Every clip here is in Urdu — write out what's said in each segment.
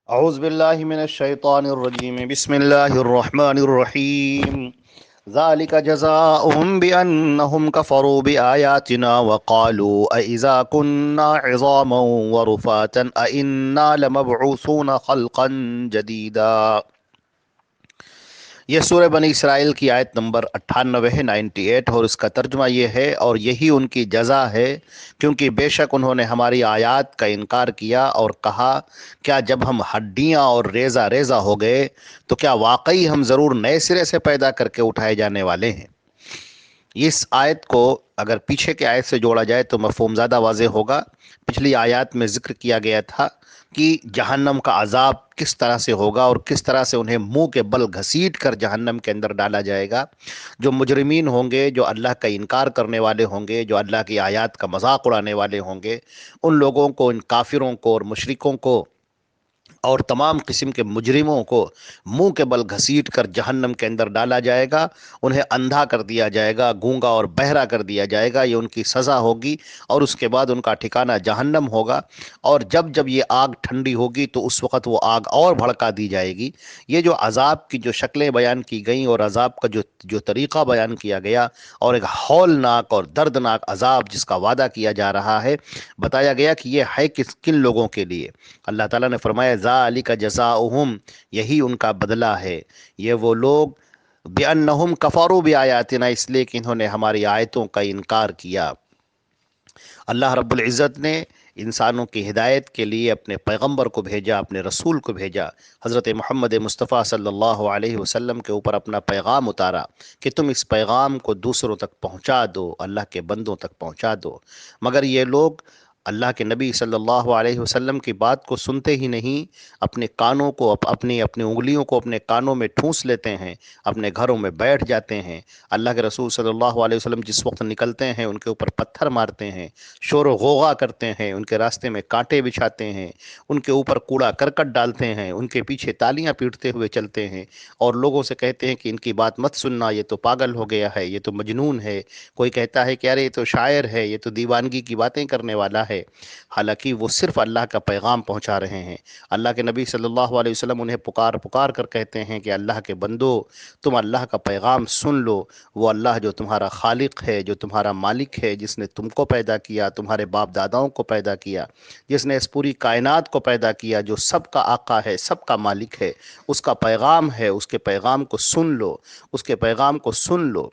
اعوذ باللہ من الشیطان الرجیم بسم اللہ الرحمن الرحیم ذالک جزاؤہم بأنہم کفروا بآیاتنا وقالوا أإذا كنا عظاما ورفاتا أإنا لمبعوثون خلقا جدیدا۔ یہ سورہ بنی اسرائیل کی آیت نمبر 98 ہے، 98، اور اس کا ترجمہ یہ ہے اور یہی ان کی جزا ہے کیونکہ بے شک انہوں نے ہماری آیات کا انکار کیا اور کہا کیا جب ہم ہڈیاں اور ریزہ ریزہ ہو گئے تو کیا واقعی ہم ضرور نئے سرے سے پیدا کر کے اٹھائے جانے والے ہیں۔ اس آیت کو اگر پیچھے کے آیت سے جوڑا جائے تو مفہوم زیادہ واضح ہوگا۔ پچھلی آیات میں ذکر کیا گیا تھا کہ جہنم کا عذاب کس طرح سے ہوگا اور کس طرح سے انہیں منہ کے بل گھسیٹ کر جہنم کے اندر ڈالا جائے گا۔ جو مجرمین ہوں گے، جو اللہ کا انکار کرنے والے ہوں گے، جو اللہ کی آیات کا مذاق اڑانے والے ہوں گے، ان لوگوں کو، ان کافروں کو اور مشرکوں کو اور تمام قسم کے مجرموں کو منہ کے بل گھسیٹ کر جہنم کے اندر ڈالا جائے گا، انہیں اندھا کر دیا جائے گا، گونگا اور بہرا کر دیا جائے گا۔ یہ ان کی سزا ہوگی اور اس کے بعد ان کا ٹھکانہ جہنم ہوگا۔ اور جب جب یہ آگ ٹھنڈی ہوگی تو اس وقت وہ آگ اور بھڑکا دی جائے گی۔ یہ جو عذاب کی جو شکلیں بیان کی گئیں اور عذاب کا جو طریقہ بیان کیا گیا اور ایک ہولناک اور دردناک عذاب جس کا وعدہ کیا جا رہا ہے، بتایا گیا کہ یہ ہے کن لوگوں کے لیے۔ اللہ تعالیٰ نے فرمایا ذالک جزاؤہم، یہی ان کا بدلہ ہے۔ یہ وہ لوگ بِأَنَّهُمْ كَفَرُوا بِآیاتنا، اس لیے کہ انہوں نے ہماری آیتوں کا انکار کیا۔ اللہ رب العزت نے انسانوں کی ہدایت کے لیے اپنے پیغمبر کو بھیجا، اپنے رسول کو بھیجا، حضرت محمد مصطفیٰ صلی اللہ علیہ وسلم کے اوپر اپنا پیغام اتارا کہ تم اس پیغام کو دوسروں تک پہنچا دو، اللہ کے بندوں تک پہنچا دو۔ مگر یہ لوگ اللہ کے نبی صلی اللہ علیہ وسلم کی بات کو سنتے ہی نہیں، اپنے کانوں کو اپنی انگلیوں کو اپنے کانوں میں ٹھونس لیتے ہیں، اپنے گھروں میں بیٹھ جاتے ہیں۔ اللہ کے رسول صلی اللہ علیہ وسلم جس وقت نکلتے ہیں ان کے اوپر پتھر مارتے ہیں، شور و غوغا کرتے ہیں، ان کے راستے میں کانٹے بچھاتے ہیں، ان کے اوپر کوڑا کرکٹ ڈالتے ہیں، ان کے پیچھے تالیاں پیٹتے ہوئے چلتے ہیں اور لوگوں سے کہتے ہیں کہ ان کی بات مت سننا، یہ تو پاگل ہو گیا ہے، یہ تو مجنون ہے۔ کوئی کہتا ہے کہ ارے یہ تو شاعر ہے، یہ تو دیوانگی کی باتیں کرنے والا ہے۔ حالانکہ وہ صرف اللہ کا پیغام پہنچا رہے ہیں۔ اللہ کے نبی صلی اللہ علیہ وسلم انہیں پکار پکار کر کہتے ہیں کہ اللہ کے بندو، تم اللہ کا پیغام سن لو۔ وہ اللہ جو تمہارا خالق ہے، جو تمہارا مالک ہے، جس نے تم کو پیدا کیا، تمہارے باپ داداؤں کو پیدا کیا، جس نے اس پوری کائنات کو پیدا کیا، جو سب کا آقا ہے، سب کا مالک ہے، اس کا پیغام ہے، اس کے پیغام کو سن لو، اس کے پیغام کو سن لو۔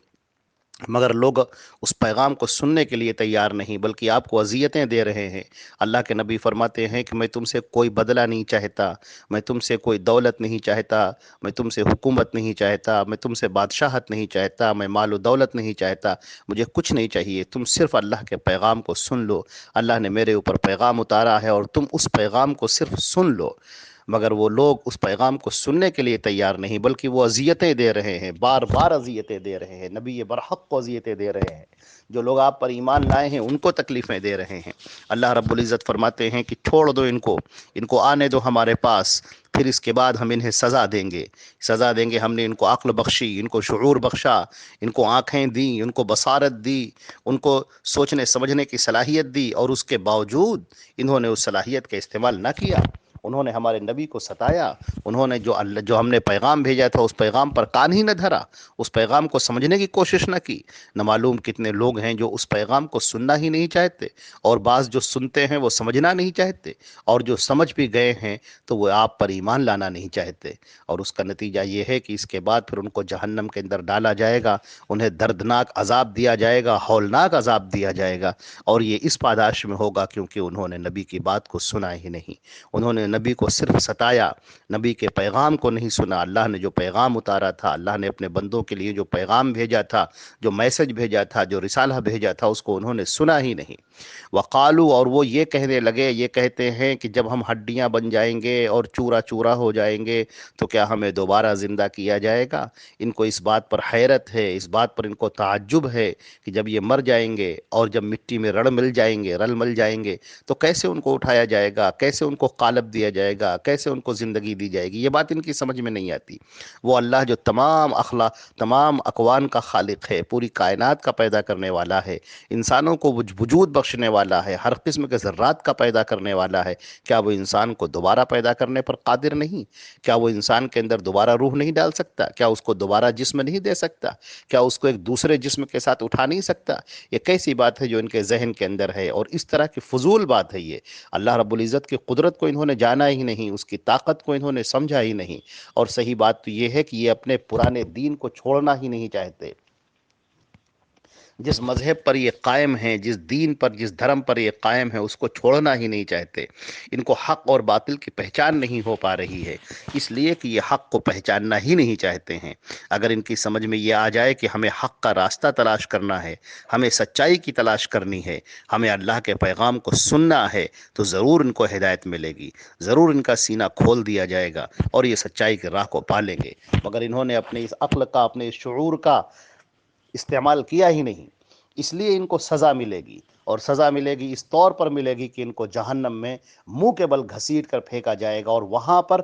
مگر لوگ اس پیغام کو سننے کے لیے تیار نہیں، بلکہ آپ کو اذیتیں دے رہے ہیں۔ اللہ کے نبی فرماتے ہیں کہ میں تم سے کوئی بدلہ نہیں چاہتا، میں تم سے کوئی دولت نہیں چاہتا، میں تم سے حکومت نہیں چاہتا، میں تم سے بادشاہت نہیں چاہتا، میں مال و دولت نہیں چاہتا، مجھے کچھ نہیں چاہیے، تم صرف اللہ کے پیغام کو سن لو۔ اللہ نے میرے اوپر پیغام اتارا ہے اور تم اس پیغام کو صرف سن لو۔ مگر وہ لوگ اس پیغام کو سننے کے لیے تیار نہیں، بلکہ وہ اذیتیں دے رہے ہیں، بار بار اذیتیں دے رہے ہیں، نبی برحق کو اذیتیں دے رہے ہیں، جو لوگ آپ پر ایمان لائے ہیں ان کو تکلیفیں دے رہے ہیں۔ اللہ رب العزت فرماتے ہیں کہ چھوڑ دو ان کو آنے دو ہمارے پاس، پھر اس کے بعد ہم انہیں سزا دیں گے۔ ہم نے ان کو عقل بخشی، ان کو شعور بخشا، ان کو آنکھیں دیں، ان کو بصارت دی، ان کو سوچنے سمجھنے کی صلاحیت دی، اور اس کے باوجود انہوں نے اس صلاحیت کا استعمال نہ کیا۔ انہوں نے ہمارے نبی کو ستایا، انہوں نے جو ہم نے پیغام بھیجا تھا اس پیغام پر کان ہی نہ دھرا، اس پیغام کو سمجھنے کی کوشش نہ کی۔ نہ معلوم کتنے لوگ ہیں جو اس پیغام کو سننا ہی نہیں چاہتے، اور بعض جو سنتے ہیں وہ سمجھنا نہیں چاہتے، اور جو سمجھ بھی گئے ہیں تو وہ آپ پر ایمان لانا نہیں چاہتے۔ اور اس کا نتیجہ یہ ہے کہ اس کے بعد پھر ان کو جہنم کے اندر ڈالا جائے گا، انہیں دردناک عذاب دیا جائے گا، ہولناک عذاب دیا جائے گا، اور یہ اس پاداش میں ہوگا کیونکہ انہوں نے نبی کی بات کو سنا ہی نہیں۔ انہوں نے نبی کو صرف ستایا، نبی کے پیغام کو نہیں سنا۔ اللہ نے جو پیغام اتارا تھا، اللہ نے اپنے بندوں کے لیے جو پیغام بھیجا تھا، جو میسج بھیجا تھا، جو رسالہ بھیجا تھا، اس کو انہوں نے سنا ہی نہیں۔ وقالو، اور وہ یہ کہنے لگے، یہ کہتے ہیں کہ جب ہم ہڈیاں بن جائیں گے اور چورا چورا ہو جائیں گے تو کیا ہمیں دوبارہ زندہ کیا جائے گا؟ ان کو اس بات پر حیرت ہے، اس بات پر ان کو تعجب ہے کہ جب یہ مر جائیں گے اور جب مٹی میں رل مل جائیں گے تو کیسے ان کو اٹھایا جائے گا، کیسے ان کو قالب دیا دیا جائے گا، کیسے ان کو زندگی دی جائے گی، یہ بات ان کی سمجھ میں نہیں آتی۔ وہ اللہ جو تمام اقوام کا خالق ہے، پوری کائنات کا پیدا کرنے والا ہے، انسانوں کو وجود بخشنے والا ہے، ہر قسم کے ذرات کا پیدا کرنے والا ہے، کیا وہ انسان کو دوبارہ پیدا کرنے پر قادر نہیں؟ کیا وہ انسان کے اندر دوبارہ روح نہیں ڈال سکتا؟ کیا اس کو دوبارہ جسم نہیں دے سکتا؟ کیا اس کو ایک دوسرے جسم کے ساتھ اٹھا نہیں سکتا؟ یہ کیسی بات ہے جو ان کے ذہن کے اندر ہے، اور اس طرح کی فضول بات ہے یہ۔ اللہ رب العزت کی قدرت کو انہوں نے جانا ہی نہیں، اس کی طاقت کو انہوں نے سمجھا ہی نہیں، اور صحیح بات تو یہ ہے کہ یہ اپنے پرانے دین کو چھوڑنا ہی نہیں چاہتے۔ جس مذہب پر یہ قائم ہیں، جس دین پر، جس دھرم پر یہ قائم ہے، اس کو چھوڑنا ہی نہیں چاہتے۔ ان کو حق اور باطل کی پہچان نہیں ہو پا رہی ہے، اس لیے کہ یہ حق کو پہچاننا ہی نہیں چاہتے ہیں۔ اگر ان کی سمجھ میں یہ آ جائے کہ ہمیں حق کا راستہ تلاش کرنا ہے، ہمیں سچائی کی تلاش کرنی ہے، ہمیں اللہ کے پیغام کو سننا ہے، تو ضرور ان کو ہدایت ملے گی، ضرور ان کا سینہ کھول دیا جائے گا اور یہ سچائی کی راہ کو پالیں گے۔ مگر انہوں نے اپنے اس عقل کا، اپنے اس شعور کا استعمال کیا ہی نہیں، اس لیے ان کو سزا ملے گی، اور سزا ملے گی اس طور پر ملے گی کہ ان کو جہنم میں منہ کے بل گھسیٹ کر پھینکا جائے گا، اور وہاں پر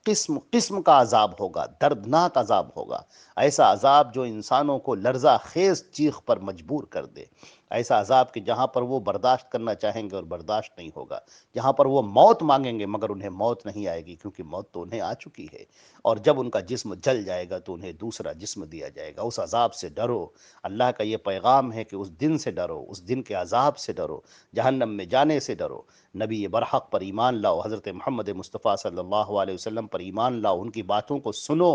قسم قسم کا عذاب ہوگا، دردناک عذاب ہوگا، ایسا عذاب جو انسانوں کو لرزہ خیز چیخ پر مجبور کر دے، ایسا عذاب کہ جہاں پر وہ برداشت کرنا چاہیں گے اور برداشت نہیں ہوگا، جہاں پر وہ موت مانگیں گے مگر انہیں موت نہیں آئے گی، کیونکہ موت تو انہیں آ چکی ہے، اور جب ان کا جسم جل جائے گا تو انہیں دوسرا جسم دیا جائے گا۔ اس عذاب سے ڈرو، اللہ کا یہ پیغام ہے کہ اس دن سے ڈرو، اس دن کے عذاب سے ڈرو، جہنم میں جانے سے ڈرو، نبی برحق پر ایمان لاؤ، حضرت محمد مصطفیٰ صلی اللہ علیہ وسلم پر ایمان لاؤ، ان کی باتوں کو سنو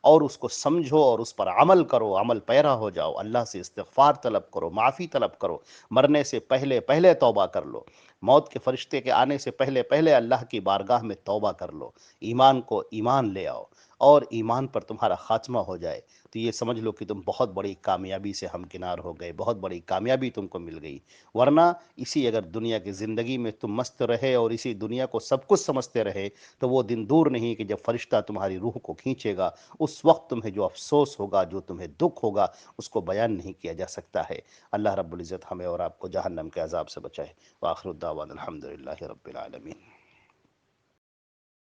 اور اس کو سمجھو اور اس پر عمل کرو، عمل پیرا ہو جاؤ، اللہ سے استغفار طلب کرو، معافی طلب کرو، مرنے سے پہلے پہلے توبہ کر لو، موت کے فرشتے کے آنے سے پہلے پہلے اللہ کی بارگاہ میں توبہ کر لو، ایمان کو ایمان لے آؤ، اور ایمان پر تمہارا خاتمہ ہو جائے تو یہ سمجھ لو کہ تم بہت بڑی کامیابی سے ہمکنار ہو گئے، بہت بڑی کامیابی تم کو مل گئی۔ ورنہ اسی اگر دنیا کی زندگی میں تم مست رہے اور اسی دنیا کو سب کچھ سمجھتے رہے تو وہ دن دور نہیں کہ جب فرشتہ تمہاری روح کو کھینچے گا، اس وقت تمہیں جو افسوس ہوگا، جو تمہیں دکھ ہوگا، اس کو بیان نہیں کیا جا سکتا ہے۔ اللہ رب العزت ہمیں اور آپ کو جہنم کے عذاب سے بچائے۔ وآخر الدعوانا الحمدللہ رب العالمین۔